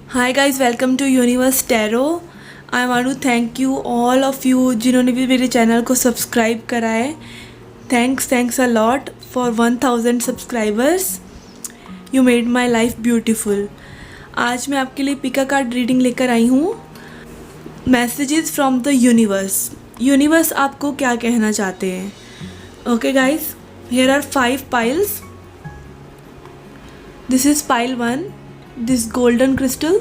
Hi guys, welcome to universe tarot. I want to thank you all of you जिन्होंने भी मेरे channel को subscribe करा है। Thanks a lot for 1000 subscribers. You made my life beautiful. आज मैं आपके लिए पिका कार्ड रीडिंग लेकर आई हूँ। Messages from the universe. Universe आपको क्या कहना चाहते हैं? Okay guys, here are 5 piles. This is pile 1, this golden crystal.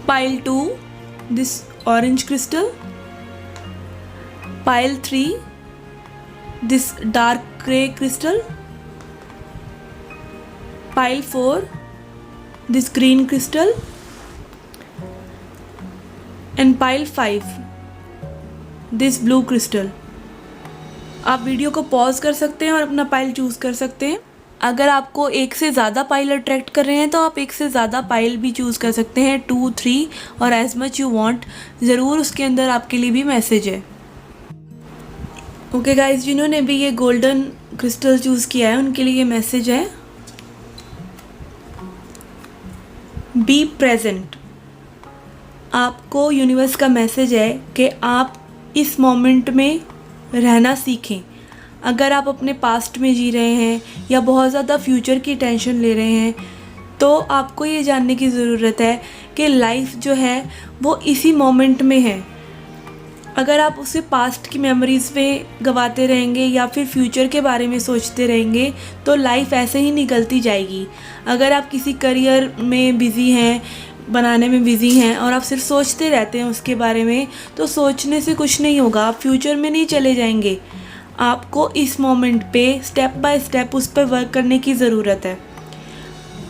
Pile 2, this orange crystal. Pile 3, this dark grey crystal. Pile 4, this green crystal. And pile 5, this blue crystal. आप video को pause कर सकते हैं और अपना pile choose कर सकते हैं। अगर आपको एक से ज़्यादा पाइल अट्रैक्ट कर रहे हैं तो आप एक से ज़्यादा पाइल भी चूज़ कर सकते हैं, 2, 3 और एज मच यू वांट। ज़रूर उसके अंदर आपके लिए भी मैसेज है। ओके गाइस, जिन्होंने भी ये गोल्डन क्रिस्टल चूज़ किया है उनके लिए ये मैसेज है। Be present. आपको यूनिवर्स का मैसेज है कि आप इस मोमेंट में रहना सीखें। अगर आप अपने पास्ट में जी रहे हैं या बहुत ज़्यादा फ्यूचर की टेंशन ले रहे हैं तो आपको ये जानने की ज़रूरत है कि लाइफ जो है वो इसी मोमेंट में है। अगर आप उसे पास्ट की मेमोरीज़ में गवाते रहेंगे या फिर फ्यूचर के बारे में सोचते रहेंगे तो लाइफ ऐसे ही निकलती जाएगी। अगर आप किसी करियर में बिज़ी हैं, बनाने में बिज़ी हैं और आप सिर्फ सोचते रहते हैं उसके बारे में, तो सोचने से कुछ नहीं होगा। आप फ्यूचर में नहीं चले जाएंगे। आपको इस मोमेंट पे स्टेप बाय स्टेप उस पर वर्क करने की ज़रूरत है।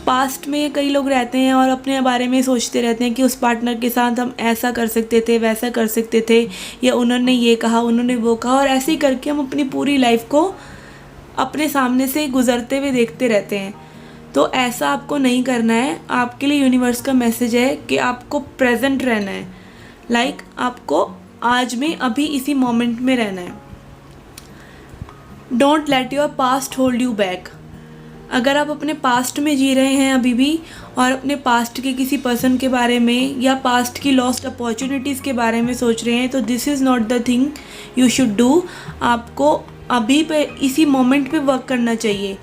पास्ट में कई लोग रहते हैं और अपने बारे में सोचते रहते हैं कि उस पार्टनर के साथ हम ऐसा कर सकते थे, वैसा कर सकते थे, या उन्होंने ये कहा, उन्होंने वो कहा, और ऐसे ही करके हम अपनी पूरी लाइफ को अपने सामने से गुजरते हुए देखते रहते हैं। तो ऐसा आपको नहीं करना है। आपके लिए यूनिवर्स का मैसेज है कि आपको प्रेजेंट रहना है। लाइक आपको आज में अभी इसी मोमेंट में रहना है। Don't let your past hold you back. अगर आप अपने पास्ट में जी रहे हैं अभी भी और अपने पास्ट के किसी पर्सन के बारे में या पास्ट की लॉस्ट अपॉर्चुनिटीज़ के बारे में सोच रहे हैं तो this is not the thing you should do. आपको अभी पे इसी मोमेंट पे वर्क करना चाहिए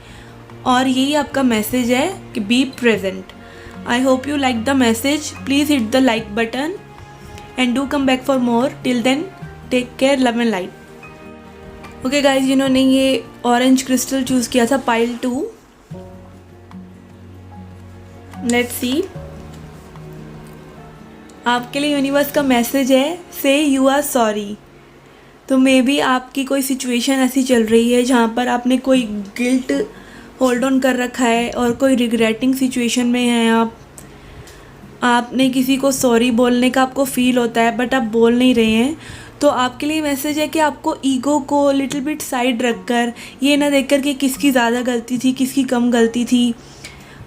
और यही आपका मैसेज है कि be present. I hope you like the message. Please hit the like button and do come back for more. Till then take care, love and light. Okay guys, जिन्होंने ये ऑरेंज क्रिस्टल चूज़ किया था pile 2, let's see. आपके लिए universe का message है से you are sorry. तो मे बी आपकी कोई सिचुएशन ऐसी चल रही है जहाँ पर आपने कोई गिल्ट होल्ड ऑन कर रखा है और कोई रिग्रेटिंग सिचुएशन में हैं आपने किसी को सॉरी बोलने का आपको फील होता है बट आप बोल नहीं रहे हैं। तो आपके लिए मैसेज है कि आपको ईगो को लिटिल बिट साइड रखकर, ये ना देखकर कि किसकी ज़्यादा गलती थी, किसकी कम गलती थी,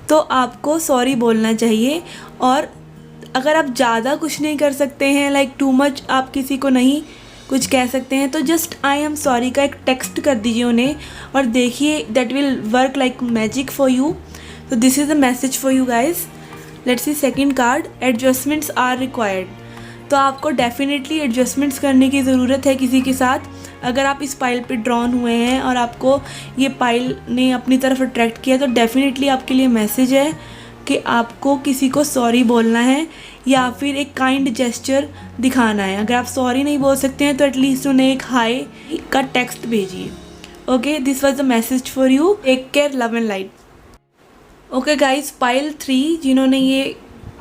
तो आपको सॉरी बोलना चाहिए। और अगर आप ज़्यादा कुछ नहीं कर सकते हैं, लाइक टू मच आप किसी को नहीं कुछ कह सकते हैं, तो जस्ट आई एम सॉरी का एक टेक्स्ट कर दीजिए उन्हें और देखिए that will work like magic for you. तो this is the message for you guys. Let's see second card, adjustments are required. तो आपको डेफिनेटली एडजस्टमेंट्स करने की ज़रूरत है किसी के साथ। अगर आप इस पाइल पे ड्रॉन हुए हैं और आपको ये पाइल ने अपनी तरफ अट्रैक्ट किया तो डेफिनेटली आपके लिए मैसेज है कि आपको किसी को सॉरी बोलना है या फिर एक काइंड जेस्चर दिखाना है। अगर आप सॉरी नहीं बोल सकते हैं तो एटलीस्ट उन्हें एक हाई का टेक्स्ट भेजिए। Okay, this was the message for you. Take care, love and light. Okay guys, pile 3 जिन्होंने ये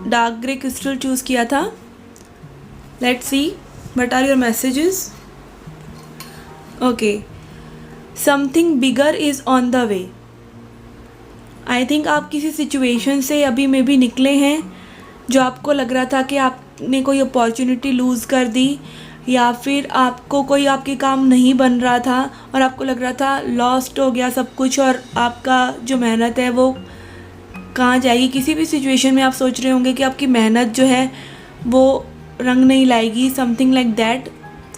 डार्क ग्रे क्रिस्टल चूज़ किया था, let's see what are your messages. Okay, something bigger is on the way. I think आप किसी situation से अभी में भी निकले हैं जो आपको लग रहा था कि आपने कोई अपॉर्चुनिटी लूज़ कर दी या फिर आपको कोई आपके काम नहीं बन रहा था और आपको लग रहा था लॉस्ट हो गया सब कुछ और आपका जो मेहनत है वो कहाँ जाएगी। किसी भी सिचुएशन में आप सोच रहे होंगे कि आपकी मेहनत जो है वो रंग नहीं लाएगी, समथिंग लाइक दैट।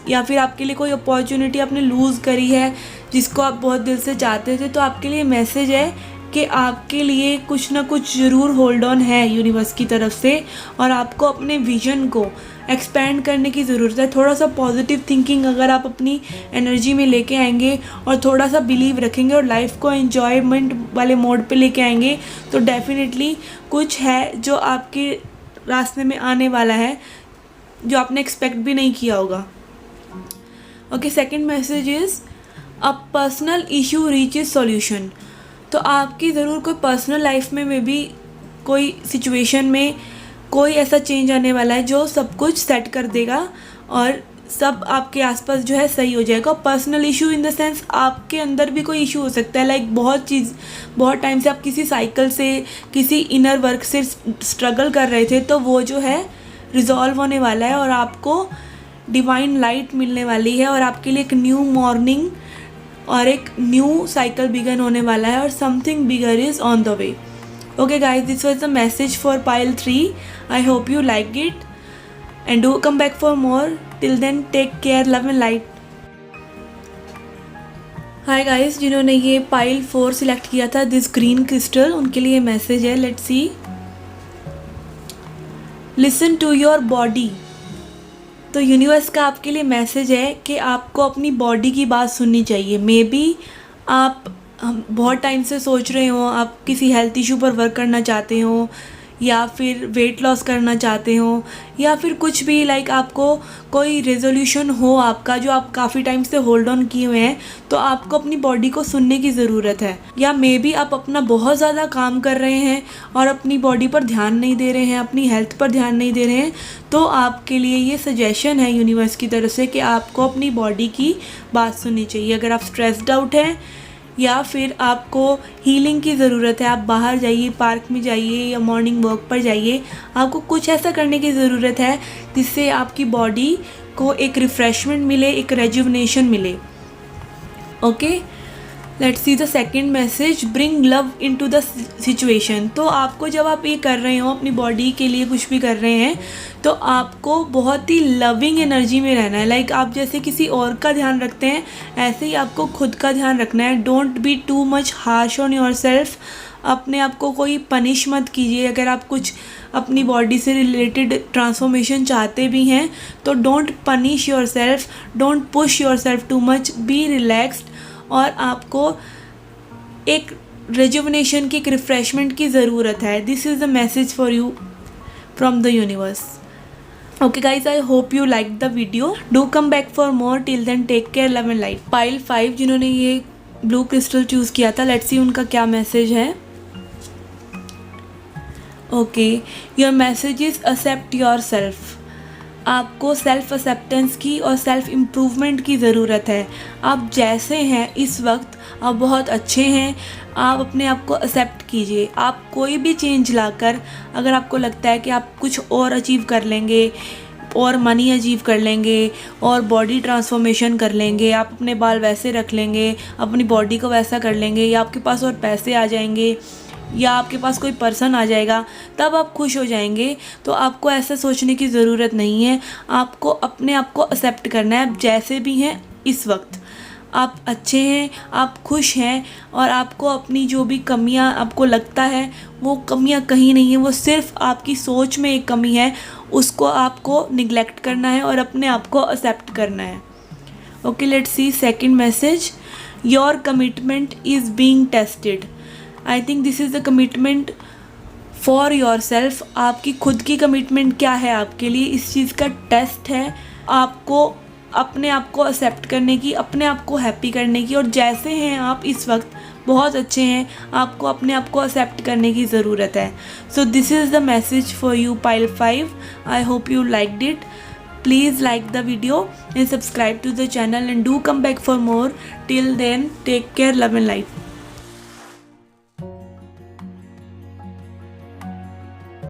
या फिर आपके लिए कोई अपॉर्चुनिटी आपने लूज़ करी है जिसको आप बहुत दिल से चाहते थे, तो आपके लिए मैसेज है कि आपके लिए कुछ ना कुछ ज़रूर होल्ड ऑन है यूनिवर्स की तरफ से, और आपको अपने विजन को एक्सपेंड करने की ज़रूरत है। थोड़ा सा पॉजिटिव थिंकिंग अगर आप अपनी एनर्जी में लेके आएंगे और थोड़ा सा बिलीव रखेंगे और लाइफ को एंजॉयमेंट वाले मोड पे लेके आएंगे, तो डेफिनेटली कुछ है जो आपके रास्ते में आने वाला है जो आपने एक्सपेक्ट भी नहीं किया होगा। Okay, second message is a personal issue reaches solution. तो आपकी ज़रूर कोई पर्सनल लाइफ में भी कोई सिचुएशन में कोई ऐसा चेंज आने वाला है जो सब कुछ सेट कर देगा और सब आपके आसपास जो है सही हो जाएगा। Personal issue in the sense आपके अंदर भी कोई इशू हो सकता है, लाइक बहुत टाइम से आप किसी साइकिल से, किसी इनर वर्क से स्ट्रगल कर रहे थे, तो वो जो है रिजॉल्व होने वाला है और आपको डिवाइन लाइट मिलने वाली है और आपके लिए एक न्यू मॉर्निंग और एक न्यू साइकिल बिगन होने वाला है और something bigger is on the way. Okay guys, this was the message for pile 3. I hope you liked it and do come back for more. Till then, take care, love and light. Hi guys, जिन्होंने ये pile 4 select किया था, this green crystal, उनके लिए message है। Let's see. Listen to your body. तो universe का आपके लिए मैसेज है कि आपको अपनी बॉडी की बात सुननी चाहिए। मे बी आप बहुत टाइम से सोच रहे हो, आप किसी हेल्थ इशू पर वर्क करना चाहते हो या फिर वेट लॉस करना चाहते हो या फिर कुछ भी, लाइक आपको कोई रेजोल्यूशन हो आपका जो आप काफ़ी टाइम से होल्ड ऑन किए हुए हैं, तो आपको अपनी बॉडी को सुनने की ज़रूरत है। या मे बी आप अपना बहुत ज़्यादा काम कर रहे हैं और अपनी बॉडी पर ध्यान नहीं दे रहे हैं, अपनी हेल्थ पर ध्यान नहीं दे रहे हैं, तो आपके लिए ये सजेशन है यूनिवर्स की तरफ से कि आपको अपनी बॉडी की बात सुननी चाहिए। अगर आप स्ट्रेस्ड आउट हैं या फिर आपको हीलिंग की ज़रूरत है, आप बाहर जाइए, पार्क में जाइए या मॉर्निंग वॉक पर जाइए, आपको कुछ ऐसा करने की ज़रूरत है जिससे आपकी बॉडी को एक रिफ़्रेशमेंट मिले, एक रेजुवनेशन मिले। Okay, let's see the second message, bring love into the situation. तो आपको जब आप ये कर रहे हो, अपनी बॉडी के लिए कुछ भी कर रहे हैं, तो आपको बहुत ही लविंग एनर्जी में रहना है। लाइक आप जैसे किसी और का ध्यान रखते हैं, ऐसे ही आपको खुद का ध्यान रखना है। Don't be too much harsh on your self. अपने आप को कोई पनिश मत कीजिए। अगर आप कुछ अपनी बॉडी से रिलेटेड ट्रांसफॉर्मेशन चाहते भी हैं, तो don't punish your self, don't push your self too much, B relaxed. और आपको एक रेजुवनेशन की, एक रिफ़्रेशमेंट की ज़रूरत है। This is the message for you from the universe. Okay guys, I hope you liked the video. Do come back for more. Till then, take care, love and light. Pile 5 जिन्होंने ये blue crystal choose किया था, let's सी उनका क्या message है। Okay, your message is accept yourself. आपको self acceptance की और सेल्फ इम्प्रूवमेंट की ज़रूरत है। आप जैसे हैं इस वक्त, आप बहुत अच्छे हैं। आप अपने आप को एक्सेप्ट कीजिए। आप कोई भी चेंज लाकर, अगर आपको लगता है कि आप कुछ और अचीव कर लेंगे और मनी अचीव कर लेंगे और बॉडी ट्रांसफॉर्मेशन कर लेंगे, आप अपने बाल वैसे रख लेंगे, अपनी बॉडी को वैसा कर लेंगे, या आपके पास और पैसे आ जाएंगे, या आपके पास कोई पर्सन आ जाएगा, तब आप खुश हो जाएंगे, तो आपको ऐसा सोचने की ज़रूरत नहीं है। आपको अपने आप को एक्सेप्ट करना है। आप जैसे भी हैं इस वक्त, आप अच्छे हैं, आप खुश हैं, और आपको अपनी जो भी कमियां आपको लगता है वो कमियां कहीं नहीं है, वो सिर्फ आपकी सोच में एक कमी है, उसको आपको निगलेक्ट करना है और अपने आप को एक्सेप्ट करना है। Okay, let's see second message, your commitment is being tested. I think this is the commitment for your self. आपकी खुद की कमिटमेंट क्या है आपके लिए, इस चीज़ का टेस्ट है। आपको अपने आप को एक्सेप्ट करने की, अपने आप को हैप्पी करने की, और जैसे हैं आप इस वक्त बहुत अच्छे हैं, आपको अपने आप को एक्सेप्ट करने की ज़रूरत है। So this is the message for you pile 5। I hope you liked it. Please like the video and subscribe to the channel and do come back for more. Till then, take care, love and light.